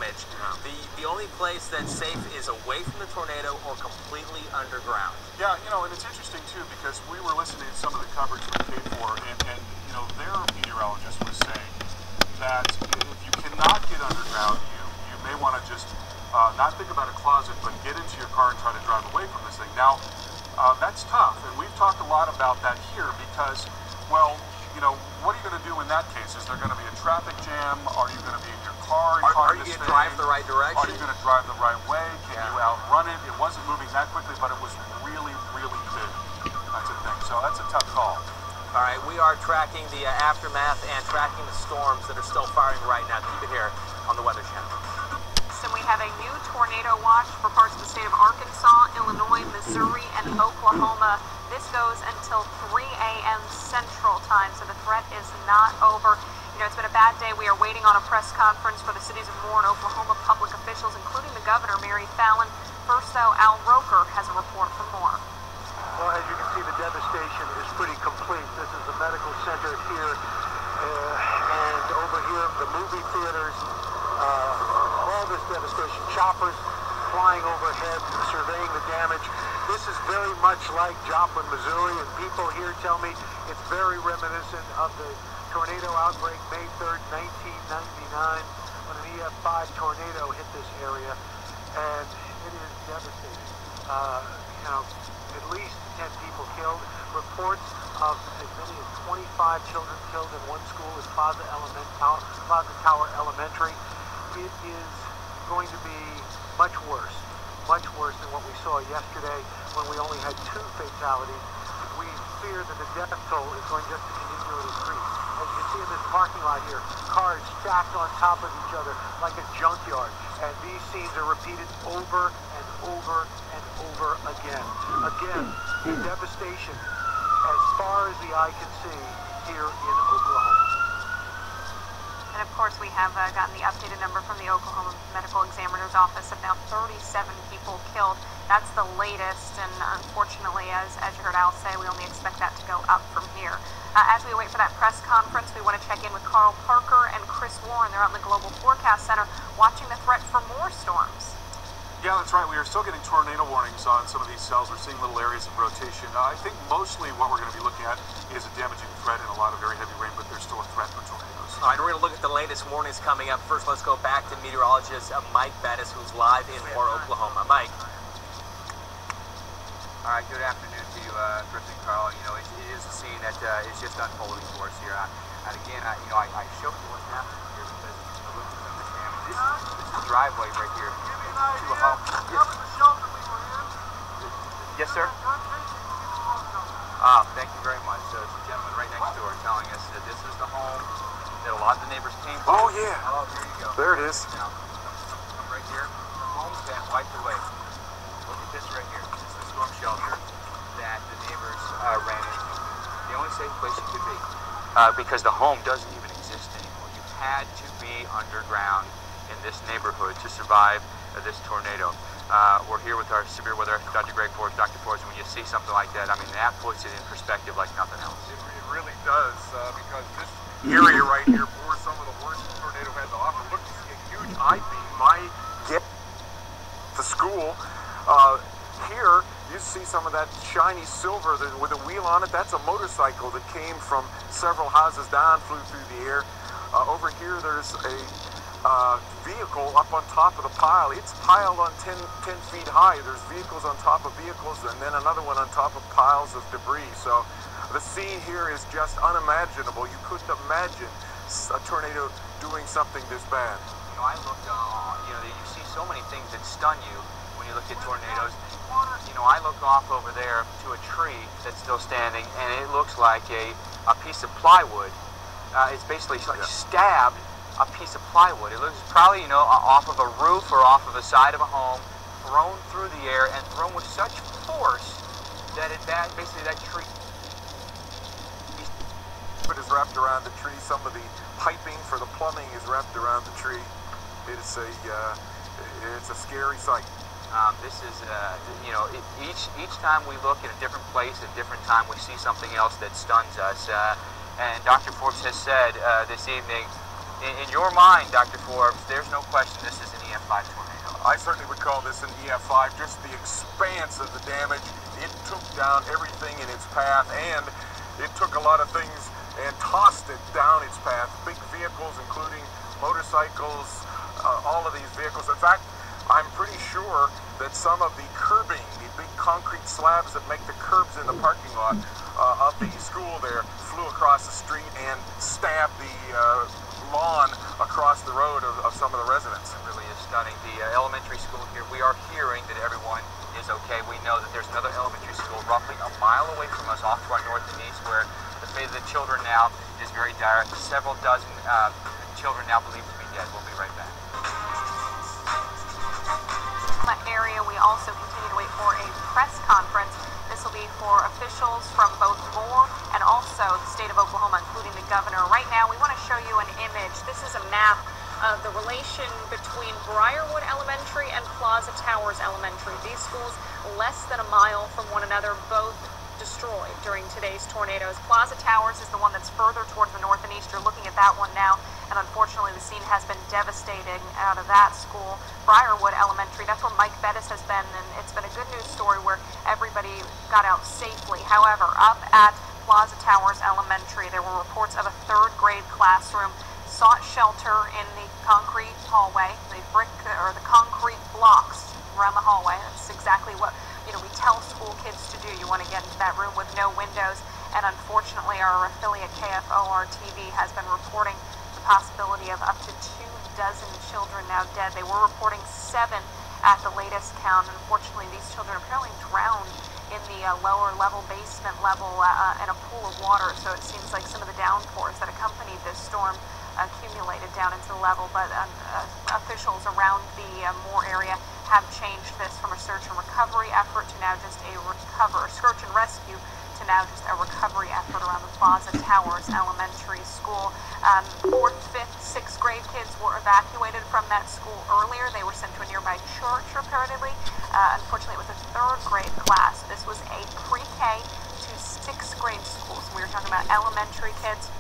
damage. The only place that's safe is away from the tornado or completely underground. Yeah, you know, and it's interesting too because we were listening to some of the coverage from K4, and you know, their meteorologist was saying that if you cannot get underground, you may want to just not think about a closet, but get into your car and try to drive away from this thing. Now, that's tough, and we've talked a lot about that here because, well, you know, what are you going to do in that case? Is there going to be a traffic jam? Are you going to be in your car? Are you going to drive the right direction? Are you going to drive the right way? Can you outrun it? It wasn't moving that quickly, but it was really, really big. That's a thing. So that's a tough call. All right, we are tracking the aftermath and tracking the storms that are still firing right now. Keep it here on the Weather Channel. And we have a new tornado watch for parts of the state of Arkansas, Illinois, Missouri, and Oklahoma. This goes until 3 a.m. Central Time, so the threat is not over. You know, it's been a bad day. We are waiting on a press conference for the cities of Moore and Oklahoma public officials, including the governor, Mary Fallon. First, though, Al Roker has a report from Moore. Well, as you can see, the devastation is pretty complete. This is the medical center here, and over here, the movie theaters. All this devastation, choppers flying overhead, surveying the damage. This is very much like Joplin, Missouri, and people here tell me it's very reminiscent of the tornado outbreak May 3rd, 1999, when an EF5 tornado hit this area, and it is devastating. You know, at least 10 people killed. Reports of as many as 25 children killed in one school at Plaza Tower Elementary. It is going to be much worse than what we saw yesterday when we only had 2 fatalities. We fear that the death toll is going just to continue to increase. As you can see in this parking lot here, cars stacked on top of each other like a junkyard. And these scenes are repeated over and over and over again. Again, the devastation as far as the eye can see here in Oklahoma. And of course, we have gotten the updated number from the Oklahoma Medical Examiner's Office of now 37 people killed. That's the latest, and unfortunately, as you heard Al say, we only expect that to go up from here. As we wait for that press conference, we want to check in with Carl Parker and Chris Warren. They're out in the Global Forecast Center watching the threat for more storms. Yeah, that's right. We are still getting tornado warnings on some of these cells. We're seeing little areas of rotation. I think mostly what we're going to be looking at is a damaging threat and a lot of very heavy rain, but there's still a threat for tornadoes. All right, we're going to look at the latest warnings coming up. First, let's go back to meteorologist Mike Bettis, who's live in Moore, Oklahoma. Mike. All right, good afternoon to you, Chris and Carl. You know, it is a scene that is just unfolding for us here. And again, I showed you what's happening here because look at some of this damage. This is the driveway right here to a home. Yes, sir. Thank you very much. So it's a gentleman right next door telling us that this is the home that a lot of the neighbors came to. Oh, yeah. Oh, there you go. There it is. Now, come right here. The home's been wiped away. Look at this right here. This is the storm shelter that the neighbors ran into. The only safe place you could be. Because the home doesn't even exist anymore. You had to be underground in this neighborhood to survive this tornado. We're here with our severe weather expert, Dr. Greg Forrest. Dr. Forrest, when you see something like that, I mean, that puts it in perspective like nothing else. It really does, because this area right here bore some of the worst the tornado had to offer. Look, you see a huge I-beam. My get to school. Here, you see some of that shiny silver with a wheel on it. That's a motorcycle that came from several houses down, flew through the air. Over here, there's a vehicle up on top of the pile. It's piled on 10 feet high. There's vehicles on top of vehicles and then another one on top of piles of debris. So the scene here is just unimaginable. You couldn't imagine a tornado doing something this bad. You know, I looked, you know, you see so many things that stun you when you look at tornadoes. You know, I look off over there to a tree that's still standing, and it looks like a piece of plywood. It's basically like stabbed a piece of plywood. It looks probably, you know, off of a roof or off of a side of a home, thrown through the air and thrown with such force that basically that tree is wrapped around the tree. Some of the piping for the plumbing is wrapped around the tree. It's a scary sight. This is, you know, each time we look at a different place, at a different time, we see something else that stuns us. And Dr. Forbes has said this evening, in your mind, Dr. Forbes, there's no question this is an EF5 tornado. I certainly would call this an EF5. Just the expanse of the damage. It took down everything in its path, and it took a lot of things and tossed it down its path. Big vehicles, including motorcycles, all of these vehicles. In fact, I'm pretty sure that some of the curbing, the big concrete slabs that make the curbs in the parking lot of the school there, flew across the street and stabbed the lawn across the road of some of the residents. It really is stunning. The elementary school here, we are hearing that everyone is okay. We know that there's another elementary school roughly a mile away from us off to our north and east where the fate of the children now is very dire. Several dozen children now believed to be dead. We'll be right back. Area, we also continue to wait for a press conference. This will be for officials from both Moore and also the state of Oklahoma, including the governor. Right now, we want to show you an image. This is a map of the relation between Briarwood Elementary and Plaza Towers Elementary. These schools less than a mile from one another, both destroyed during today's tornadoes. Plaza Towers is the one that's further towards the north and east. You're looking at that one now, and unfortunately the scene has been devastating out of that school. Briarwood Elementary, that's where Mike Bettis has been, and it's been a good news story where everybody got out safely. However, up at Plaza Towers Elementary, there were reports of a third grade classroom sought shelter in the concrete hallway, the brick or the concrete blocks around the hallway. That's exactly what we tell school kids to do. You want to get into that room with no windows, and unfortunately our affiliate KFOR TV has been reporting the possibility of up to 24 children now dead. They were reporting 7 at the latest count. Unfortunately, these children apparently drowned in the lower level, basement level, in a pool of water, so it seems like some of the downpours that accompanied this storm accumulated down into the level, but officials around the Moore area have changed this from a search and recovery effort to now just a search and rescue to now just a recovery effort around the Plaza Towers Elementary School. 4th, 5th, 6th grade kids were evacuated from that school earlier. They were sent to a nearby church, reportedly. Unfortunately, it was a 3rd grade class. This was a pre-K to 6th grade school. So we were talking about elementary kids,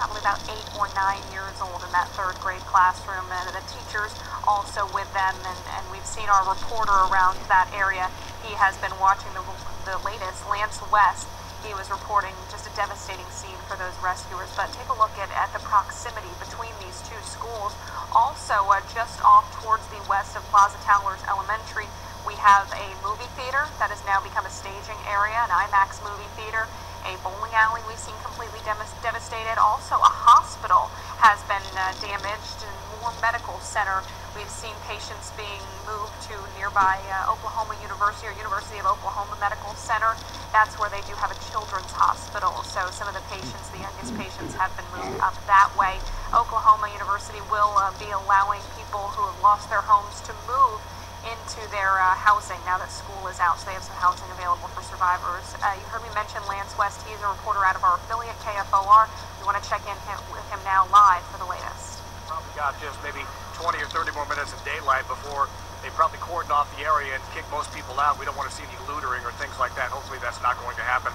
probably about 8 or 9 years old in that 3rd grade classroom, and the teachers also with them, and we've seen our reporter around that area. He has been watching the latest. Lance West, he was reporting just a devastating scene for those rescuers, but take a look at the proximity between these two schools. Also, just off towards the west of Plaza Towers Elementary, we have a movie theater that has now become a staging area, an IMAX movie theater. A bowling alley we've seen completely devastated. Also, a hospital has been damaged, and Moore Medical Center. We've seen patients being moved to nearby Oklahoma University or University of Oklahoma Medical Center. That's where they do have a children's hospital. So some of the patients, the youngest patients, have been moved up that way. Oklahoma University will be allowing people who have lost their homes to move into their housing now that school is out, so they have some housing available for survivors. You heard me mention Lance West. He's a reporter out of our affiliate KFOR. We want to check in with him now live for the latest. Probably got just maybe 20 or 30 more minutes of daylight before they probably cordon off the area and kick most people out. We don't want to see any lootering or things like that. Hopefully that's not going to happen.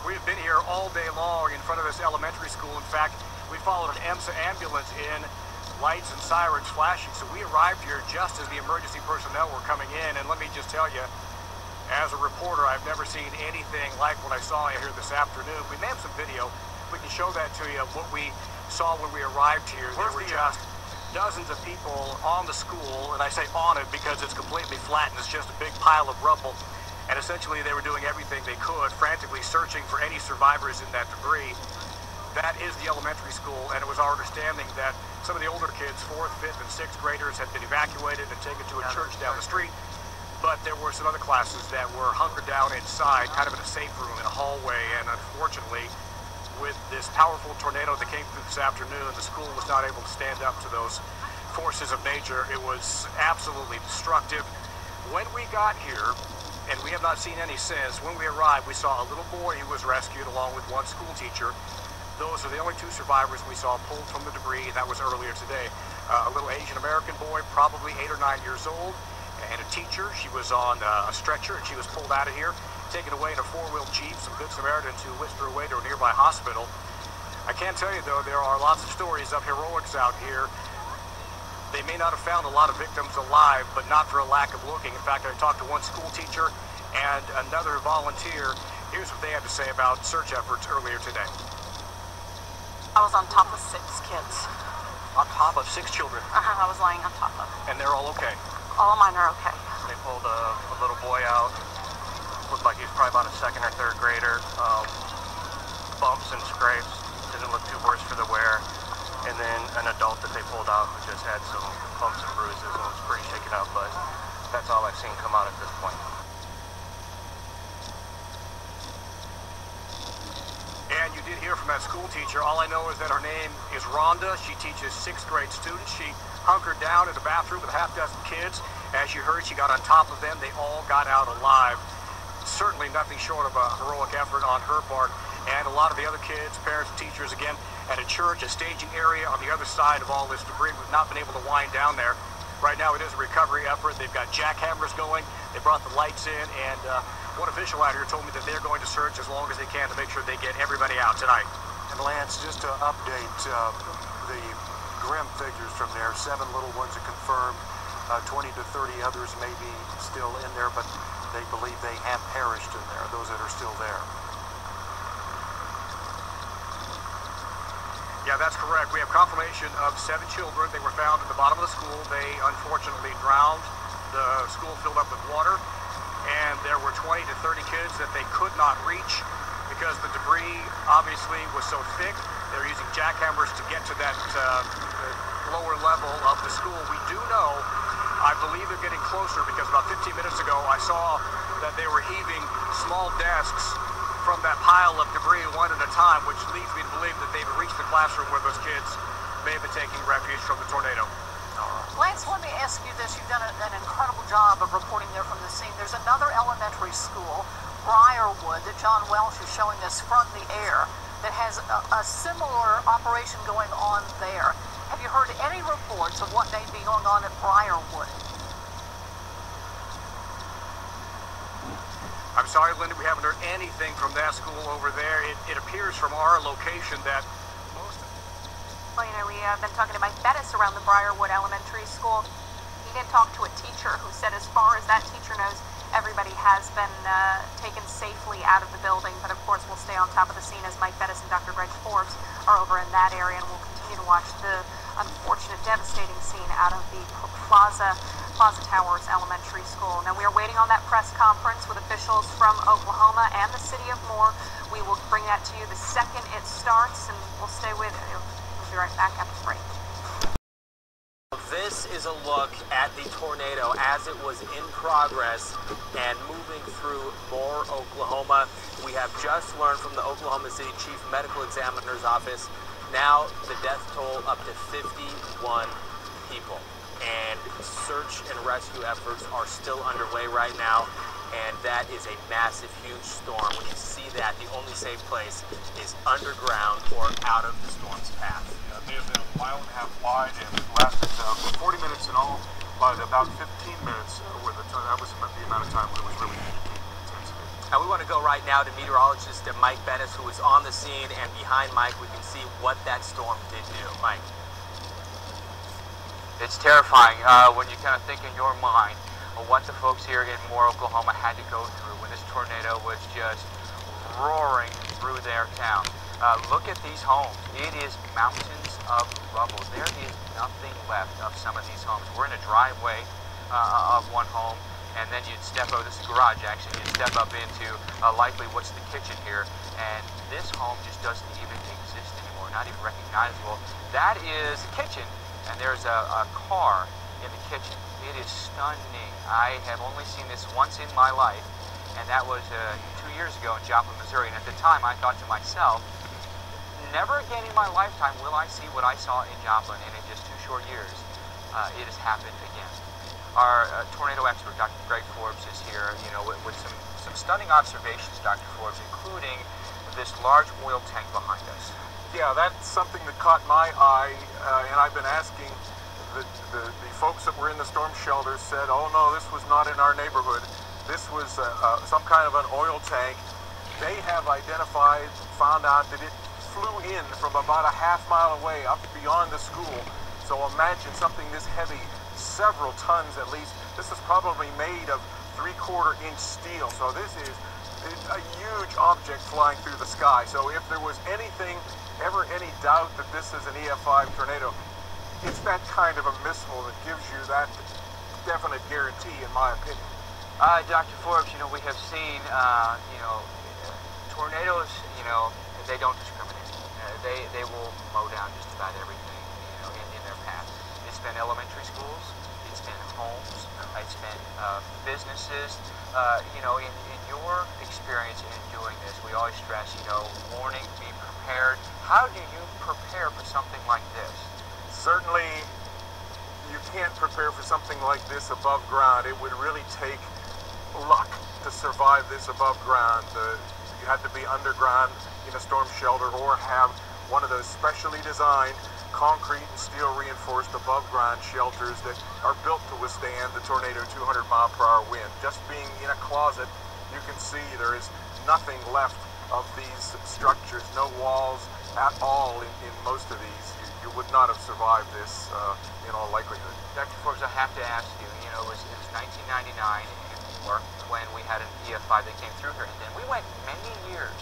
We've been here all day long in front of this elementary school. In fact, we followed an EMSA ambulance in, lights and sirens flashing, so we arrived here just as the emergency personnel were coming in. And let me just tell you, as a reporter, I've never seen anything like what I saw here this afternoon. We may have some video. We can show that to you, what we saw when we arrived here. There were just dozens of people on the school, and I say on it because it's completely flat and it's just a big pile of rubble. And essentially they were doing everything they could, frantically searching for any survivors in that debris. That is the elementary school, and it was our understanding that some of the older kids, 4th, 5th, and 6th graders, had been evacuated and taken to a church down the street. But there were some other classes that were hunkered down inside, kind of in a safe room in a hallway. And unfortunately, with this powerful tornado that came through this afternoon, the school was not able to stand up to those forces of nature. It was absolutely destructive. When we got here, and we have not seen any since, when we arrived, we saw a little boy who was rescued along with one school teacher. Those are the only 2 survivors we saw pulled from the debris, and that was earlier today. A little Asian American boy, probably 8 or 9 years old, and a teacher. She was on a stretcher, and she was pulled out of here, taken away in a 4-wheel Jeep. Some good Samaritans who whisked her away to a nearby hospital. I can tell you, though, there are lots of stories of heroics out here. They may not have found a lot of victims alive, but not for a lack of looking. In fact, I talked to one school teacher and another volunteer. Here's what they had to say about search efforts earlier today. I was on top of 6 kids. On top of 6 children? I was lying on top of. And they're all okay? All of mine are okay. They pulled a little boy out. Looked like he was probably about a 2nd or 3rd grader. Bumps and scrapes. Didn't look too worse for the wear. And then an adult that they pulled out who just had some bumps and bruises and was pretty shaken up, but that's all I've seen come out at this point. And you did hear from that school teacher. All I know is that her name is Rhonda. She teaches 6th grade students. She hunkered down in the bathroom with a half dozen kids. As you heard, she got on top of them. They all got out alive. Certainly nothing short of a heroic effort on her part. And a lot of the other kids, parents, teachers, again, at a church, a staging area on the other side of all this debris. We've not been able to wind down there. Right now it is a recovery effort. They've got jackhammers going. They brought the lights in, and one official out here told me that they're going to search as long as they can to make sure they get everybody out tonight. And Lance, just to update the grim figures from there, 7 little ones are confirmed. 20 to 30 others may be still in there, but they believe they have perished in there, those that are still there. Yeah, that's correct. We have confirmation of 7 children. They were found at the bottom of the school. They unfortunately drowned. The school filled up with water, and there were 20 to 30 kids that they could not reach because the debris obviously was so thick. They were using jackhammers to get to that lower level of the school. We do know, I believe they're getting closer because about 15 minutes ago I saw that they were heaving small desks from that pile of debris one at a time, which leads me to believe that they've reached the classroom where those kids may have been taking refuge from the tornado. Lance, let me ask you this. You've done an incredible job of reporting there from the scene. There's another elementary school, Briarwood, that John Welsh is showing us from the air, that has a similar operation going on there. Have you heard any reports of what may be going on at Briarwood? I'm sorry, Linda, we haven't heard anything from that school over there. It appears from our location that most of... Well, you know, we have been talking to Mike Bettis around the Briarwood Elementary School. He did talk to a teacher who said as far as that teacher knows, everybody has been taken safely out of the building. But of course, we'll stay on top of the scene as Mike Bettis and Dr. Greg Forbes are over in that area, and we'll continue to watch the unfortunate, devastating scene out of the Plaza Towers Elementary School. Now, we are waiting on that press conference with officials from Oklahoma and the city of Moore. We will bring that to you the second it starts, and we'll stay with it. We'll be right back after the break. This is a look at the tornado as it was in progress and moving through Moore, Oklahoma. We have just learned from the Oklahoma City Chief Medical Examiner's Office, now the death toll up to 51 people. And search and rescue efforts are still underway right now, and that is a massive, huge storm. When you see that, the only safe place is underground or out of the storm's path. Yeah, they have been a mile and a half wide and lasted 40 minutes in all, but about 15 minutes that was the amount of time when it was really intensity. Now we want to go right now to meteorologist Mike Bettis, who is on the scene, and behind Mike we can see what that storm did do. Mike. It's terrifying when you kind of think in your mind of what the folks here in Moore, Oklahoma had to go through when this tornado was just roaring through their town. Look at these homes. It is mountains of rubble. There is nothing left of some of these homes. We're in a driveway of one home, and then you'd step over, this is a garage actually, you'd step up into likely what's the kitchen here, and this home just doesn't even exist anymore, not even recognizable. That is the kitchen. And there's a car in the kitchen. It is stunning. I have only seen this once in my life, and that was 2 years ago in Joplin, Missouri. And at the time, I thought to myself, never again in my lifetime will I see what I saw in Joplin, and in just 2 short years, it has happened again. Our tornado expert, Dr. Greg Forbes, is here, you know, with some stunning observations, Dr. Forbes, including this large oil tank behind us. Yeah, that's something that caught my eye, and I've been asking the folks that were in the storm shelters said, oh no, this was not in our neighborhood. This was some kind of an oil tank. They have identified, found out that it flew in from about a half mile away up beyond the school. So imagine something this heavy, several tons at least. This is probably made of 3/4 inch steel. So this is a huge object flying through the sky. So if there was ever any doubt that this is an EF5 tornado, it's that kind of a missile that gives you that definite guarantee, in my opinion. Dr. Forbes, we have seen, tornadoes, they don't discriminate. They will mow down just about everything, in their path. It's been elementary schools, it's been homes, it's been businesses. In your experience in doing this, we always stress, warning, be prepared. How do you prepare for something like this? Certainly, you can't prepare for something like this above ground. It would really take luck to survive this above ground. You had to be underground in a storm shelter or have one of those specially designed concrete and steel reinforced above ground shelters that are built to withstand the tornado 200-mile-per-hour wind. Just being in a closet, you can see there is nothing left of these structures, no walls at all in most of these. You would not have survived this in all likelihood. Dr. Forbes, I have to ask you, it was 1999 when we had an EF5 that came through here, and then we went many years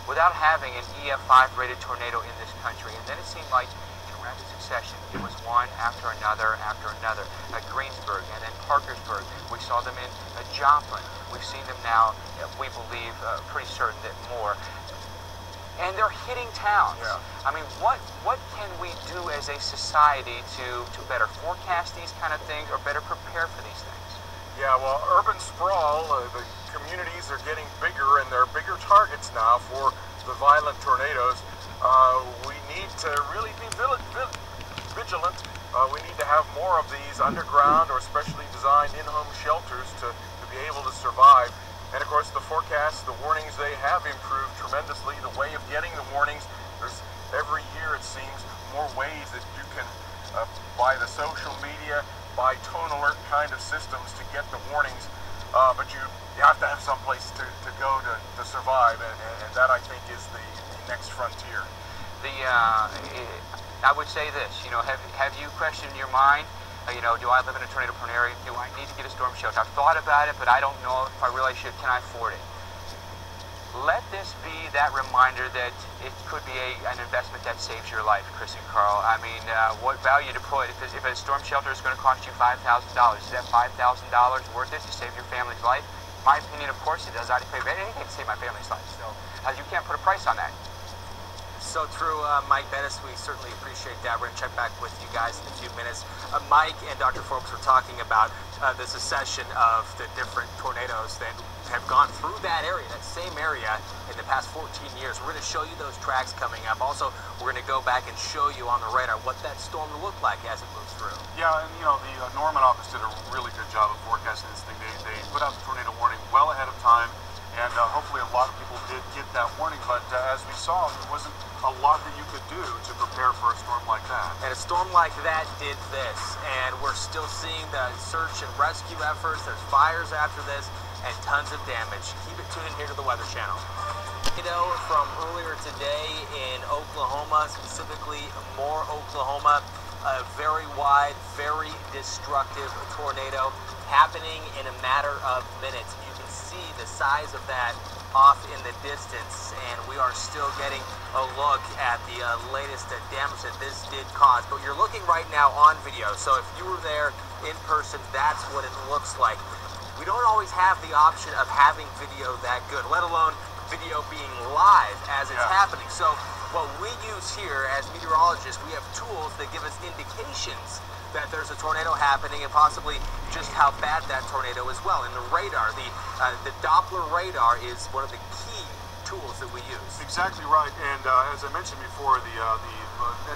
without having an EF5 rated tornado in this country, and then it seemed like in rapid succession it was one after another at Greensburg and then Parkersburg. We saw them in Joplin. We've seen them now, we believe, pretty certain that more. And they're hitting towns. I mean, what can we do as a society to better forecast these kind of things or better prepare for these things? Yeah, well, urban sprawl, the communities are getting bigger and they're bigger targets now for the violent tornadoes. We need to really be vigilant. We need to have more of these underground or specially designed in-home shelters to be able to survive. And of course, the forecasts, the warnings, they have improved tremendously. The way of getting the warnings, there's every year it seems more ways that you can, by the social media, by tone alert kind of systems to get the warnings. But you have to have some place to go to survive, and that I think is the next frontier. I would say this, have you questioned your mind? Do I live in a tornado-prone area? Do I need to get a storm shelter? I've thought about it, but I don't know if I really should. Can I afford it? Let this be that reminder that it could be an investment that saves your life, Chris and Carl. I mean, what value to put? If a storm shelter is going to cost you $5,000, is that $5,000 worth it to save your family's life? In my opinion, of course it does. I'd pay anything to save my family's life. So you can't put a price on that. So true, Mike Bettis. We certainly appreciate that. We're going to check back with you guys in a few minutes. Mike and Dr. Forbes were talking about the succession of the different tornadoes that have gone through that area, that same area, in the past 14 years. We're going to show you those tracks coming up. Also, we're going to go back and show you on the radar what that storm will look like as it moves through. Yeah, and the Norman office did a really good job of forecasting this thing. They put out the tornado warning well ahead of time, and hopefully a lot of people did get that warning. But as we saw, there wasn't a lot that you could do to prepare for a storm like that. And a storm like that did this, and we're still seeing the search and rescue efforts. There's fires after this, and tons of damage. Keep it tuned here to the Weather Channel. From earlier today in Oklahoma, specifically Moore, Oklahoma, a very wide, very destructive tornado happening in a matter of minutes. You can see the size of that off in the distance, and we are still getting a look at the latest damage that this did cause. But you're looking right now on video, so if you were there in person, that's what it looks like. We don't always have the option of having video that good, let alone video being live as it's happening. So what we use here as meteorologists, we have tools that give us indications that there's a tornado happening and possibly just how bad that tornado is well. And the radar, the Doppler radar is one of the key tools that we use. Exactly right. And as I mentioned before, the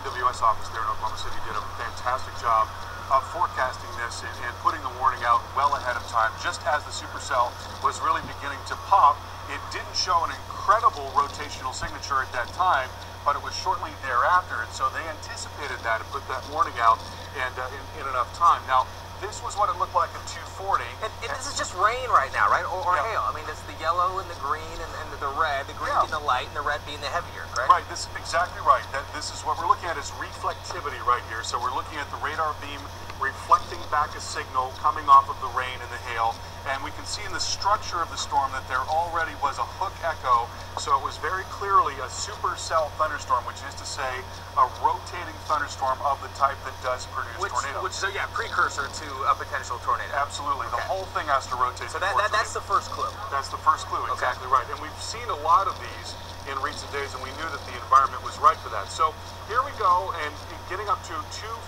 NWS office there in Oklahoma City did a fantastic job of forecasting this and putting the warning out well ahead of time. Just as the supercell was really beginning to pop, it didn't show an incredible rotational signature at that time, but it was shortly thereafter, and so they anticipated that and put that warning out and in enough time. Now, this was what it looked like at 240. And this is just rain right now, right? Or Yeah. hail. I mean, it's the yellow and the green and the red. The green Yeah. being the light and the red being the heavier, correct? Right, this is exactly right. This is what we're looking at is reflectivity right here. So we're looking at the radar beam reflecting back a signal coming off of the rain and the hail. And we can see in the structure of the storm that there already was a hook echo. So it was very clearly a supercell thunderstorm, which is to say a rotating thunderstorm of the type that does produce tornadoes. Which is a precursor to a potential tornado. Absolutely. Okay. The whole thing has to rotate. So that's the first clue. That's the first clue, exactly right. And we've seen a lot of these in recent days, and we knew that the environment was right for that. So here we go, and getting up to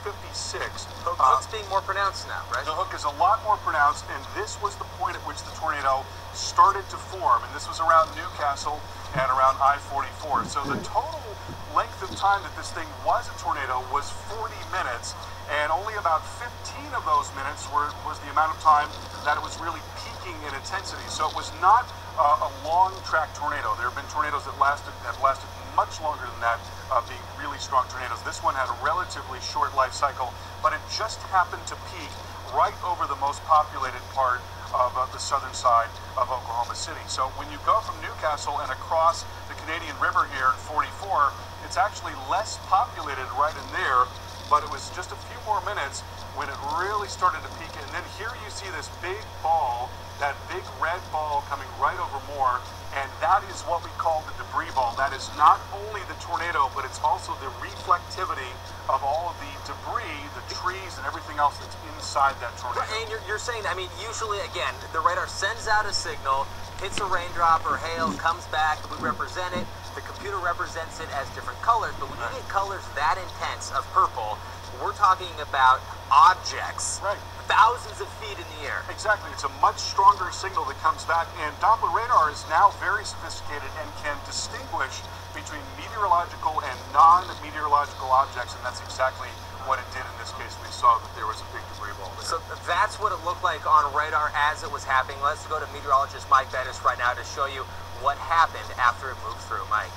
256. Hook's being more pronounced now, right? The hook is a lot more pronounced, and this was the point at which the tornado started to form, and this was around Newcastle and around I-44. So the total length of time that this thing was a tornado was 40 minutes, and only about 15 of those minutes was the amount of time that it was really peaking in intensity. So it was not a long track tornado. There have been tornadoes that have lasted much longer than that, being really strong tornadoes. This one had a relatively short life cycle, but it just happened to peak right over the most populated part of the southern side of Oklahoma City. So when you go from Newcastle and across the Canadian River here in 44, it's actually less populated right in there, but it was just a few more minutes when it really started to peak. And then here you see this big ball, that big red ball coming right over Moore, and that is what we call the debris ball. That is not only the tornado, but it's also the reflectivity of all of the debris, the trees, and everything else that's inside that tornado. And you're saying, I mean, usually, again, the radar sends out a signal, hits a raindrop or hail, comes back, we represent it, the computer represents it as different colors, but when you get colors that intense of purple, we're talking about objects, thousands of feet in the air. Exactly. It's a much stronger signal that comes back, and Doppler radar is now very sophisticated and can distinguish between meteorological and non-meteorological objects, and that's exactly what it did in this case. We saw that there was a big debris ball there. So that's what it looked like on radar as it was happening. Let's go to meteorologist Mike Bettis right now to show you what happened after it moved through. Mike.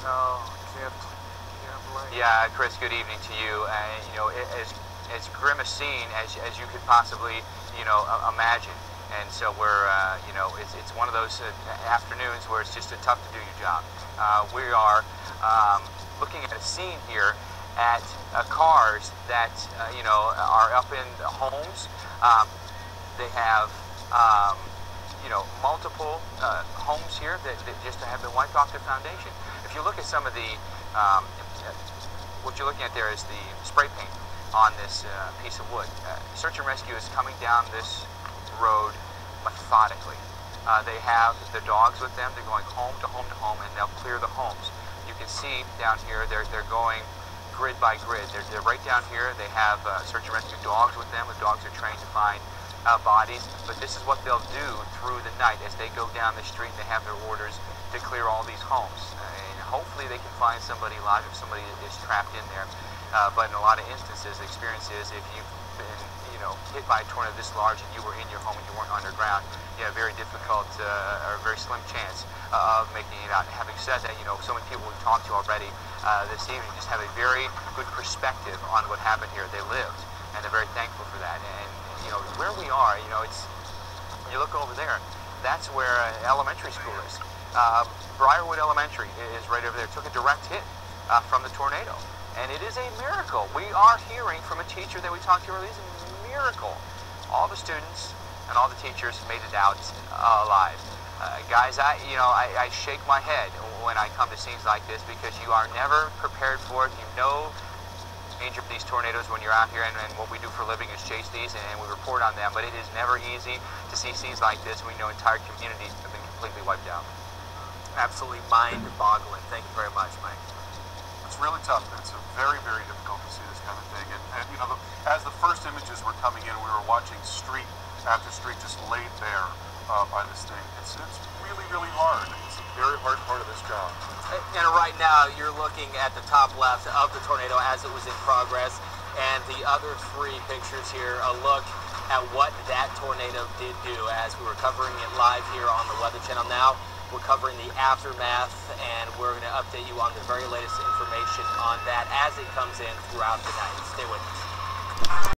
No, can't blame. Yeah, Chris, good evening to you. You know, as grim a scene as you could possibly, you know, imagine. And so we're, you know, it's one of those afternoons where it's just tough to do your job. We are looking at a scene here at cars that, you know, are up in homes. They have, you know, multiple homes here that just have been wiped off their foundation. If you look at some of the, what you're looking at there is the spray paint on this piece of wood. Search and rescue is coming down this road methodically. They have the dogs with them. They're going home to home to home, and they'll clear the homes. You can see down here they're going grid by grid. They're right down here. They have search and rescue dogs with them. The dogs are trained to find bodies, but this is what they'll do through the night as they go down the street. They have their orders to clear all these homes, and hopefully they can find somebody alive if somebody is trapped in there. But in a lot of instances, the experience is if you've been, you know, hit by a tornado this large and you were in your home and you weren't underground, you have a very difficult or a very slim chance of making it out. Having said that, you know, so many people we've talked to already this evening just have a very good perspective on what happened here. They lived, and they're very thankful for that. And you know, where we are, you know, it's, when you look over there, that's where elementary school is. Briarwood Elementary is right over there. Took a direct hit from the tornado. And it is a miracle. We are hearing from a teacher that we talked to earlier. It's a miracle. All the students and all the teachers made it out alive. Guys, I shake my head when I come to scenes like this because you are never prepared for it. You know the danger of these tornadoes when you're out here, and what we do for a living is chase these, and we report on them. But it is never easy to see scenes like this. We know entire communities have been completely wiped out. Absolutely mind-boggling. Thank you very much, Mike. It's really tough. It's very, very difficult to see this kind of thing. And you know, as the first images were coming in, we were watching street after street just laid bare by this thing. It's really, really hard. It's a very hard part of this job. And right now, you're looking at the top left of the tornado as it was in progress. And the other three pictures here, a look at what that tornado did do as we were covering it live here on the Weather Channel now. We're covering the aftermath, and we're going to update you on the very latest information on that as it comes in throughout the night. Stay with us.